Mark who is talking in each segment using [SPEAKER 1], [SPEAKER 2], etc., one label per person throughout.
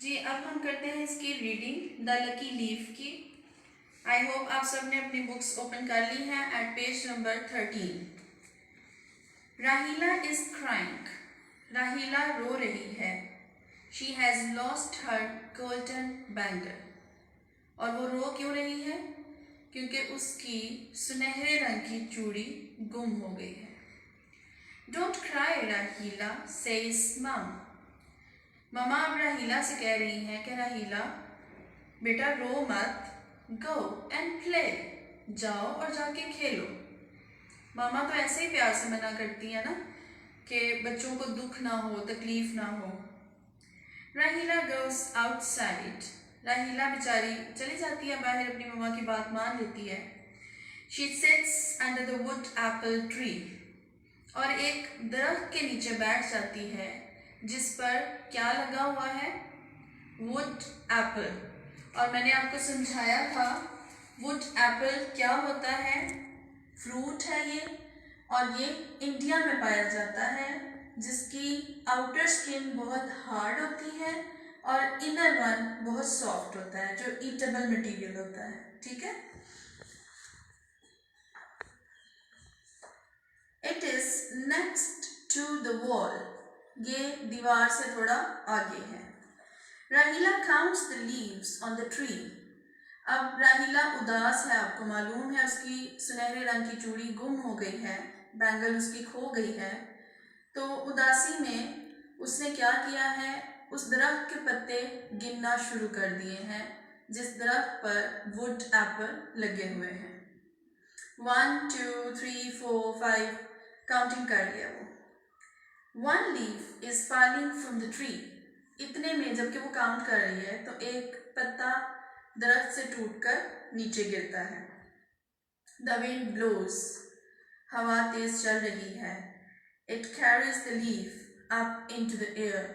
[SPEAKER 1] जी अब हम करते हैं इसकी रीडिंग द लकी लीफ की। आई होप आप सबने अपनी बुक्स ओपन कर ली हैं एट पेज नंबर 13। राहीला इज क्राइंग। राहीला रो रही है। She has lost her golden bangle. और वो रो क्यों रही है? क्योंकि उसकी सुनहरे रंग की चूड़ी गुम हो गई है। डोंट क्राई राहीला सेज मम। ममा अब राहीला से कह रही हैं कि राहीला बेटा रो मत, गो एंड प्ले, जाओ और जाके खेलो। मामा तो ऐसे ही प्यार से मना करती है ना कि बच्चों को दुख ना हो, तकलीफ ना हो। राहीला गोes आउटसाइड। राहीला बेचारी चली जाती है बाहर, अपनी मम्मा की बात मान लेती है। She seats under the wood apple tree. और एक दरख्त के नीचे बैठ जाती है जिस पर क्या लगा हुआ है? Wood apple. और मैंने आपको समझाया था वुड एप्पल क्या होता है। फ्रूट है ये, और ये इंडिया में पाया जाता है, जिसकी आउटर स्किन बहुत हार्ड होती है और इनर वन बहुत सॉफ्ट होता है, जो ईटेबल मटेरियल होता है। ठीक है। It is next to the wall. ये दीवार से थोड़ा आगे है। Rahila counts the leaves on the tree. अब राहीला उदास है, आपको मालूम है उसकी सुनहरे रंग की चूड़ी गुम हो गई है, बैंगल उसकी खो गई है। तो उदासी में उसने क्या किया है? उस दरख्त के पत्ते गिनना शुरू कर दिए हैं जिस दरख्त पर वुड एप्पल लगे हुए हैं। 1 2 3 4 5 काउंटिंग कर लिया वो। 1 leaf is falling from the tree. इतने में जबकि वो काउंट कर रही है तो एक पत्ता दरख्त से टूटकर नीचे गिरता है। The wind blows. हवा तेज चल रही है। It carries the leaf up into the air.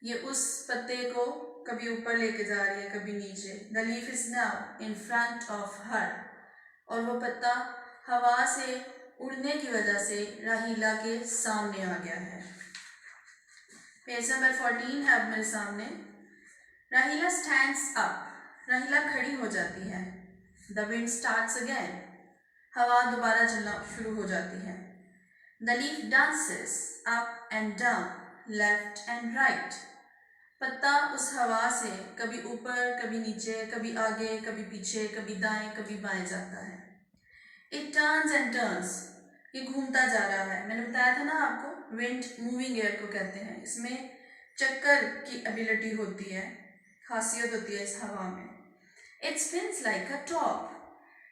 [SPEAKER 1] ये उस पत्ते को कभी ऊपर लेके जा रही है, कभी नीचे। The leaf is now in front of her. और वो पत्ता हवा से उड़ने की वजह से राहीला के सामने आ गया है। पेज नंबर 14 है अब मेरे सामने। राहीला स्टैंड्स अप। राहीला खड़ी हो जाती है। The wind starts again. हवा दोबारा चलना शुरू हो जाती है। The leaf dances up and down, left and right. पत्ता उस हवा से कभी ऊपर, कभी नीचे, कभी आगे, कभी पीछे, कभी दाएं, कभी बाएं जाता है। It turns and turns. ये घूमता जा रहा है। मैंने बताया था ना आपको, विंड मूविंग एयर को कहते हैं। इसमें चक्कर की एबिलिटी होती है, खासियत होती है इस हवा में। It spins like a top.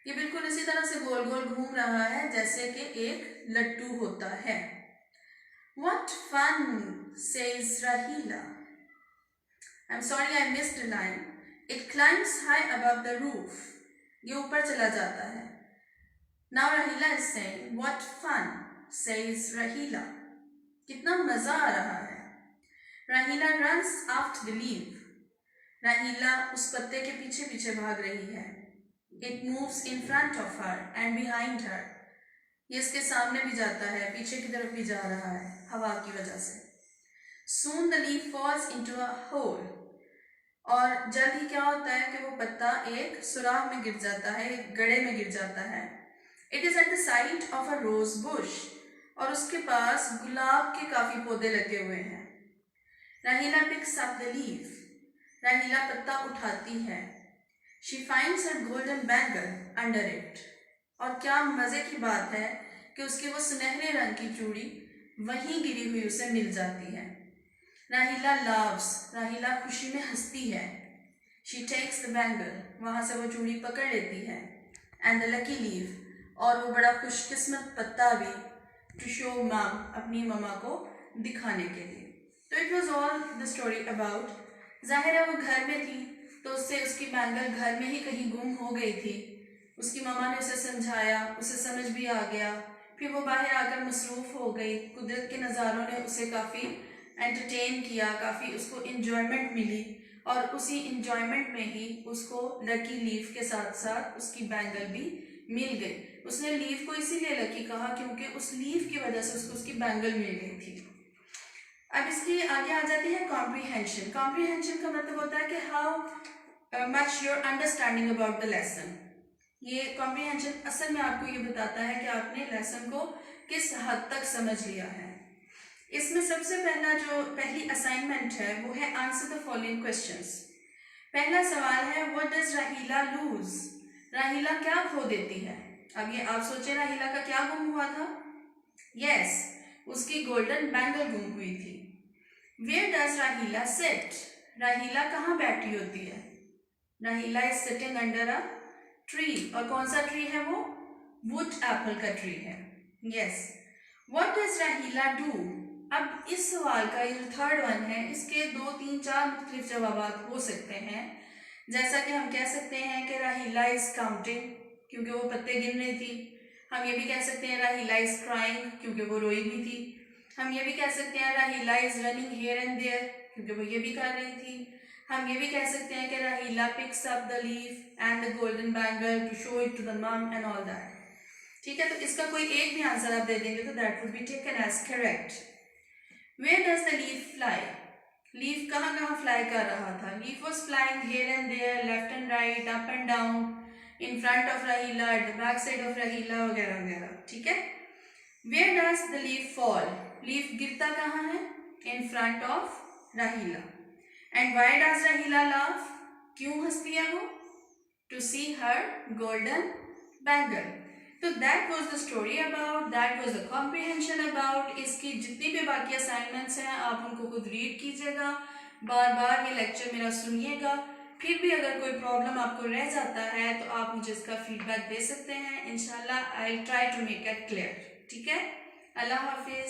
[SPEAKER 1] ये बिल्कुल इसी तरह से गोल गोल घूम रहा है जैसे कि एक लट्टू होता है। What fun, says Rahila. I'm sorry I missed a line. It climbs high above the roof. ये ऊपर चला जाता है। Now Rahila is saying, what fun, says Rahila. कितना मजा आ रहा है। Rahila runs after the leaf. राहीला उस पत्ते के पीछे पीछे भाग रही है। It moves in front of her and behind her. ये इसके सामने भी जाता है, पीछे की तरफ भी जा रहा है हवा की वजह से। Soon the leaf falls into a hole. और जल्द ही क्या होता है कि वो पत्ता एक सुराख में गिर जाता है, एक गड्ढे में गिर जाता है। It is at the side of a rose bush. और उसके पास गुलाब के काफी पौधे लगे हुए हैं। राहीला picks up the leaf. राहीला पत्ता उठाती है। She finds her golden bangle under it. और क्या मजे की बात है कि उसकी वो सुनहरे रंग की चूड़ी वहीं गिरी हुई उसे मिल जाती है। राहीला laughs. राहीला खुशी में हंसती है। She takes the bangle. वहां से वो चूड़ी पकड़ लेती है। And the lucky leaf. और वो बड़ा खुशकिस्मत पत्ता भी, to show mom, अपनी ममा को दिखाने के लिए। तो it was all the story about. जाहिर है वो घर में थी तो उससे उसकी बैंगल घर में ही कहीं गुम हो गई थी। उसकी ममा ने उसे समझाया, उसे समझ भी आ गया। फिर वो बाहर आकर मसरूफ़ हो गई। कुदरत के नज़ारों ने उसे काफ़ी एंटरटेन किया, काफ़ी उसको इंजॉयमेंट मिली, और उसी इंजॉयमेंट में ही उसको लकी लीफ के साथ साथ उसकी बैंगल भी मिल गई। उसने लीफ को इसीलिए लकी कहा क्योंकि उस लीफ की वजह से उसको उसकी बैंगल मिल गई थी। अब इसके आगे आ जाती है कॉम्प्रीहेंशन। कॉम्प्रीहेंशन का मतलब होता है कि how much your understanding about the lesson. ये कॉम्प्रीहेंशन असल में आपको ये बताता है कि आपने लेसन को किस हद तक समझ लिया है। इसमें सबसे पहली असाइनमेंट है वो है आंसर द फॉलोइंग क्वेश्चंस। पहला सवाल है व्हाट डज राहीला लूज। राहीला क्या खो देती है। अब ये आप सोचे राहीला का क्या गुम हुआ था। यस, उसकी गोल्डन बैंगल गुम हुई थी। वेयर डज राहीला सिट। राहीला कहाँ बैठी होती है। राहीला is sitting under a tree. और कौन सा ट्री है वो, वुड एप्पल का ट्री है। यस, व्हाट डज राहीला डू। अब इस सवाल का ये जो थर्ड वन है इसके 2, 3, 4 मुख्तलिफ जवाब हो सकते हैं। जैसा कि हम कह सकते हैं कि राहीला इज काउंटिंग क्योंकि वो पत्ते गिन रही थी। हम ये भी कह सकते हैं राहीला इज क्राइंग क्योंकि वो रोई भी थी। हम ये भी कह सकते हैं Rahila is running here and there क्योंकि वो ये भी कर रही थी। हम ये भी कह सकते हैं कि Rahila picks up the leaf and the golden bangle to show it to the mum and all that. ठीक है, तो इसका कोई एक भी आंसर आप दे देंगे तो that would be taken as correct. Where does the leaf fly. Leaf कहाँ कहाँ फ्लाई कर रहा था। Leaf was flying here and there, left and right, up and down, in front of Raheela, at the back side of Raheela, वगैरह वगैरह। ठीक है। Where does the leaf fall. Leaf गिरता कहाँ है, in front of Raheela. And why does Raheela laugh. क्यों हंसती है वो, to see her golden bangle. तो that was the story about, that was the comprehension about. इसकी जितनी भी बाकी असाइनमेंट्स हैं आप उनको खुद रीड कीजिएगा, बार बार ये लेक्चर मेरा सुनिएगा। फिर भी अगर कोई प्रॉब्लम आपको रह जाता है तो आप मुझे इसका फीडबैक दे सकते हैं। इंशाल्लाह I try to make it clear. ठीक है, अल्लाह हाफिज।